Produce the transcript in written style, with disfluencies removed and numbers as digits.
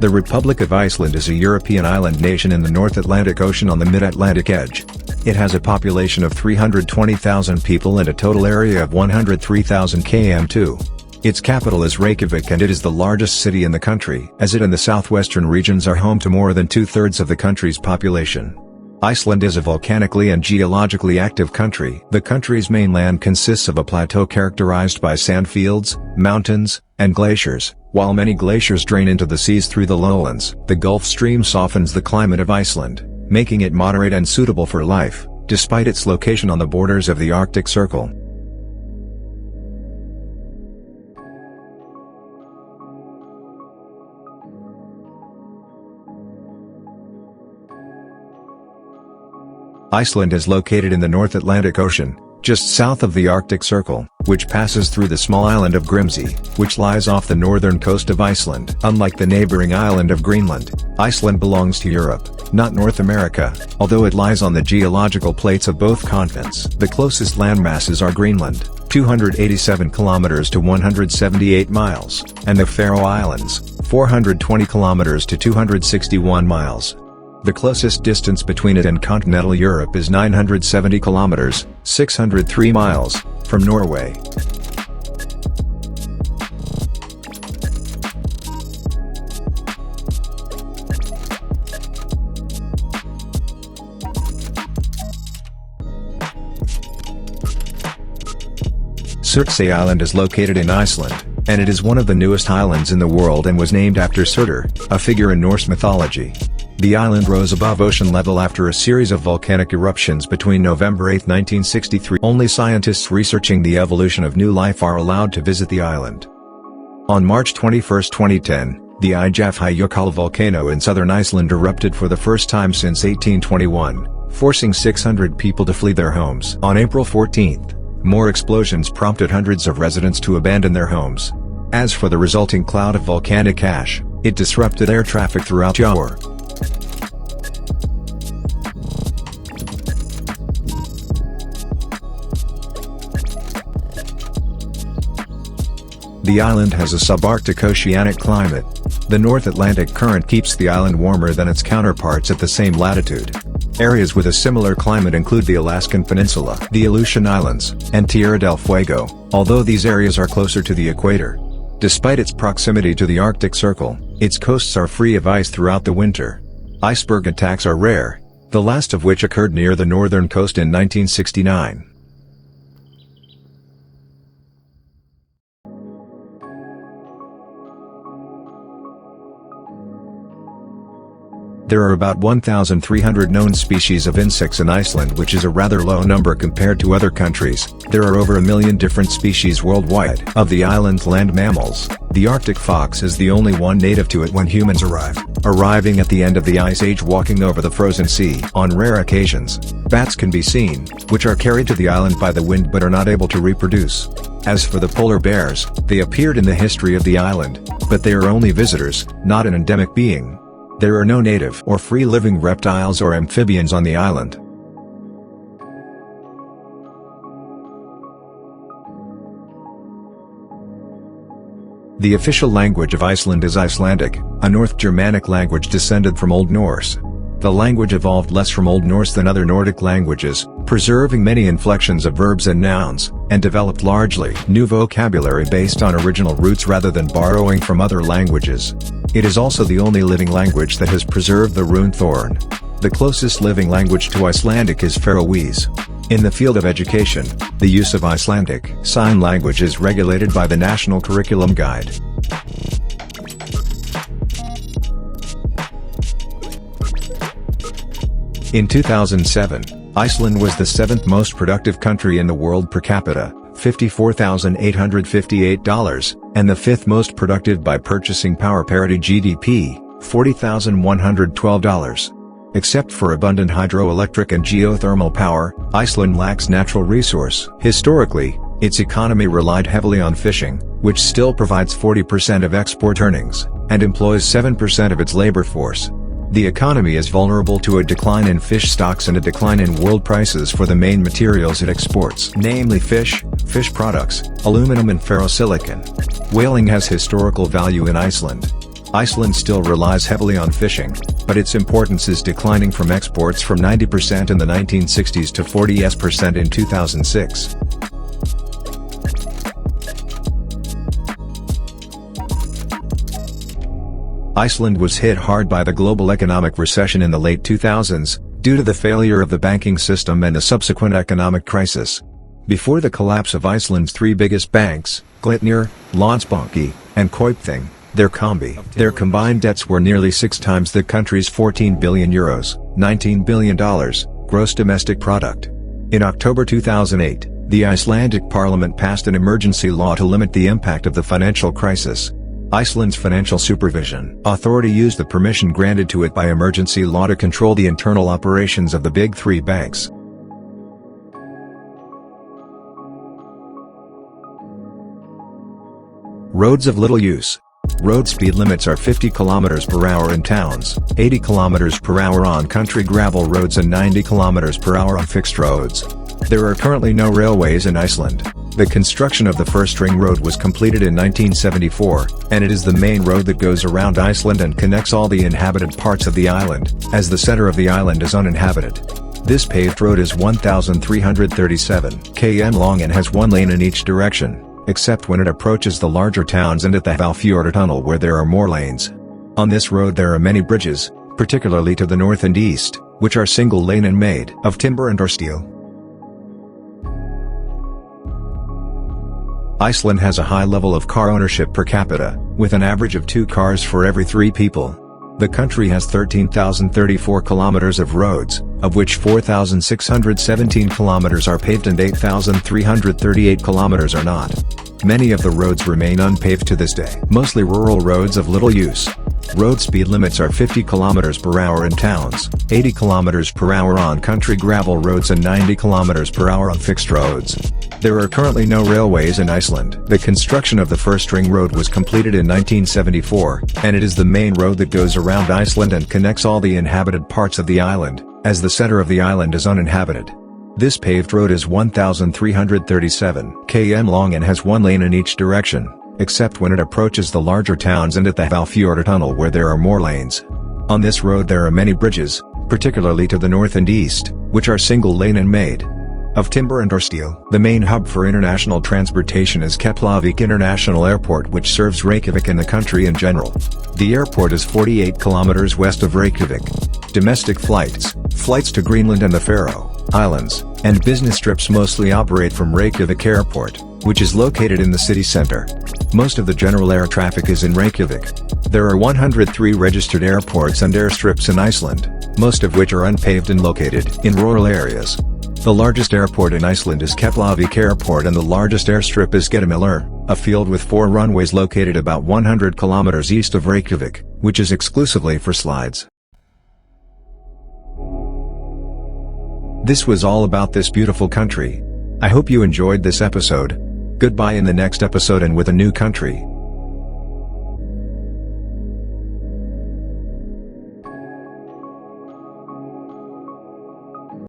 The Republic of Iceland is a European island nation in the North Atlantic Ocean on the mid-Atlantic edge. It has a population of 320,000 people and a total area of 103,000 km². Its capital is Reykjavik and it is the largest city in the country, as it and the southwestern regions are home to more than two-thirds of the country's population. Iceland is a volcanically and geologically active country. The country's mainland consists of a plateau characterized by sandfields, mountains, and glaciers, while many glaciers drain into the seas through the lowlands. The Gulf Stream softens the climate of Iceland, making it moderate and suitable for life, despite its location on the borders of the Arctic Circle. Iceland is located in the North Atlantic Ocean, just south of the Arctic Circle, which passes through the small island of Grimsey, which lies off the northern coast of Iceland. Unlike the neighboring island of Greenland, Iceland belongs to Europe, not North America, although it lies on the geological plates of both continents. The closest landmasses are Greenland, 287 kilometers to 178 miles, and the Faroe Islands, 420 kilometers to 261 miles. The closest distance between it and continental Europe is 970 kilometers, 603 miles, from Norway. Surtsey Island is located in Iceland, and it is one of the newest islands in the world and was named after Surtur, a figure in Norse mythology. The island rose above ocean level after a series of volcanic eruptions between November 8, 1963. Only scientists researching the evolution of new life are allowed to visit the island. On March 21, 2010, the Eyjafjallajökull volcano in southern Iceland erupted for the first time since 1821, forcing 600 people to flee their homes. On April 14, more explosions prompted hundreds of residents to abandon their homes. As for the resulting cloud of volcanic ash, it disrupted air traffic throughout Yor. The island has a subarctic oceanic climate. The North Atlantic current keeps the island warmer than its counterparts at the same latitude. Areas with a similar climate include the Alaskan Peninsula, the Aleutian Islands, and Tierra del Fuego, although these areas are closer to the equator. Despite its proximity to the Arctic Circle, its coasts are free of ice throughout the winter. Iceberg attacks are rare, the last of which occurred near the northern coast in 1969. There are about 1,300 known species of insects in Iceland, which is a rather low number compared to other countries. There are over 1 million different species worldwide. Of the island's land mammals, the Arctic fox is the only one native to it when humans arrive, arriving at the end of the Ice Age walking over the frozen sea. On rare occasions, bats can be seen, which are carried to the island by the wind but are not able to reproduce. As for the polar bears, they appeared in the history of the island, but they are only visitors, not an endemic being. There are no native or free-living reptiles or amphibians on the island. The official language of Iceland is Icelandic, a North Germanic language descended from Old Norse. The language evolved less from Old Norse than other Nordic languages, preserving many inflections of verbs and nouns, and developed largely new vocabulary based on original roots rather than borrowing from other languages. It is also the only living language that has preserved the rune thorn. The closest living language to Icelandic is Faroese. In the field of education, the use of Icelandic Sign Language is regulated by the National Curriculum Guide. In 2007, Iceland was the 7th most productive country in the world per capita, $54,858, and the 5th most productive by purchasing power parity GDP, $40,112. Except for abundant hydroelectric and geothermal power, Iceland lacks natural resource. Historically, its economy relied heavily on fishing, which still provides 40% of export earnings, and employs 7% of its labor force. The economy is vulnerable to a decline in fish stocks and a decline in world prices for the main materials it exports, namely fish products, aluminum and ferrosilicon. Whaling has historical value in Iceland. Iceland still relies heavily on fishing, but its importance is declining from exports from 90% in the 1960s to 40% in 2006. Iceland was hit hard by the global economic recession in the late 2000s, due to the failure of the banking system and a subsequent economic crisis. Before the collapse of Iceland's three biggest banks, Glitnir, Landsbanki, and Kaupthing, their combined debts were nearly 6 times the country's €14 billion, $19 billion, gross domestic product. In October 2008, the Icelandic parliament passed an emergency law to limit the impact of the financial crisis. Iceland's Financial Supervision Authority used the permission granted to it by emergency law to control the internal operations of the big three banks. Roads of little use. Road speed limits are 50 km per hour in towns, 80 km per hour on country gravel roads and 90 km per hour on fixed roads. There are currently no railways in Iceland. The construction of the first ring road was completed in 1974, and it is the main road that goes around Iceland and connects all the inhabited parts of the island, as the center of the island is uninhabited. This paved road is 1,337 km long and has one lane in each direction, except when it approaches the larger towns and at the Hvalfjord tunnel where there are more lanes. On this road there are many bridges, particularly to the north and east, which are single lane and made of timber and or steel. Iceland has a high level of car ownership per capita, with an average of 2 cars for every 3 people. The country has 13,034 kilometers of roads, of which 4,617 kilometers are paved and 8,338 kilometers are not. Many of the roads remain unpaved to this day. Mostly rural roads of little use. Road speed limits are 50 km per hour in towns, 80 km per hour on country gravel roads and 90 km per hour on fixed roads. There are currently no railways in Iceland. The construction of the first ring road was completed in 1974, and it is the main road that goes around Iceland and connects all the inhabited parts of the island, as the center of the island is uninhabited. This paved road is 1,337 km long and has one lane in each direction, except when it approaches the larger towns and at the Hvalfjord tunnel where there are more lanes. On this road there are many bridges, particularly to the north and east, which are single lane and made of timber and or steel. The main hub for international transportation is Keflavik International Airport, which serves Reykjavik and the country in general. The airport is 48 kilometers west of Reykjavik. Domestic flights to Greenland and the Faroe Islands, and business trips mostly operate from Reykjavik Airport, which is located in the city center. Most of the general air traffic is in Reykjavik. There are 103 registered airports and airstrips in Iceland, most of which are unpaved and located in rural areas. The largest airport in Iceland is Keflavik Airport and the largest airstrip is Getumellur, a field with 4 runways located about 100 kilometers east of Reykjavik, which is exclusively for slides. This was all about this beautiful country. I hope you enjoyed this episode. Goodbye in the next episode and with a new country.